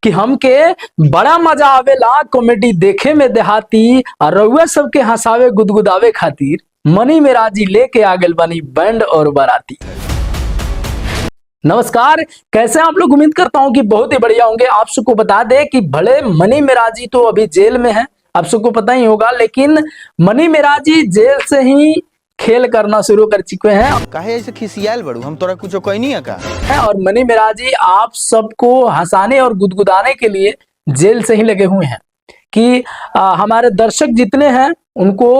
कि हमके बड़ा मजा आवेला कॉमेडी देखे में देहाती और रउआ सबके हंसावे गुदगुदावे खातिर मनी मेराजी लेके आ गइल बानी बैंड और बाराती। नमस्कार, कैसे हैं आप लोग? उम्मीद करता हूं कि बहुत ही बढ़िया होंगे। आप सबको बता दें कि भले मनी मेराजी तो अभी जेल में है, आप सबको पता ही होगा, लेकिन मनी मेराजी जेल से ही खेल करना शुरू कर चुके हैं। काहे ऐसे खिसियाल बड़ू? हम तोरा कुछ कोई नहीं है का? और मनी मेराजी आप सबको हंसाने और गुदगुदाने के लिए जेल से ही लगे हुए हैं कि हमारे दर्शक जितने हैं उनको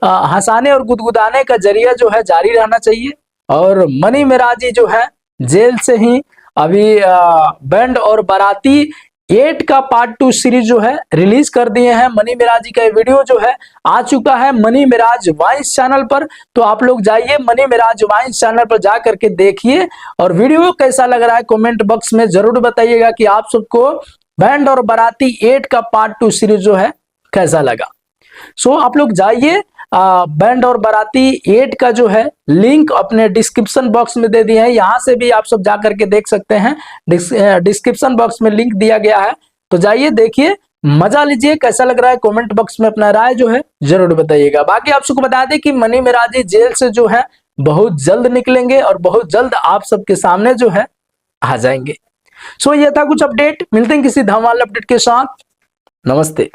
हंसाने और गुदगुदाने का जरिया जो है जारी रहना चाहिए। और मनी मेराजी जो है जेल से ही अभी बैंड और बाराती 8 का पार्ट 2 सीरीज जो है रिलीज कर दिए हैं। मनी मेराजी का ये वीडियो जो है आ चुका है मनी मेराज वाइन्स चैनल पर, तो आप लोग जाइए मनी मेराज वाइन्स चैनल पर जा करके देखिए और वीडियो कैसा लग रहा है कमेंट बॉक्स में जरूर बताइएगा कि आप सबको बैंड और बाराती 8 का पार्ट 2 सीरीज जो है कैसा लगा। सो आप लोग जाइए, बैंड और बाराती 8 का जो है लिंक अपने डिस्क्रिप्शन बॉक्स में दे दिए हैं, यहां से भी आप सब जा करके देख सकते हैं। डिस्क्रिप्शन बॉक्स में लिंक दिया गया है, तो जाइए देखिए, मजा लीजिए। कैसा लग रहा है कमेंट बॉक्स में अपना राय जो है जरूर बताइएगा। बाकी आप सबको बता दें कि मनी मेराजी जेल से जो है बहुत जल्द निकलेंगे और बहुत जल्द आप सबके सामने जो है आ जाएंगे। सो ये था कुछ अपडेट, मिलते हैं किसी धमाल अपडेट के साथ। नमस्ते।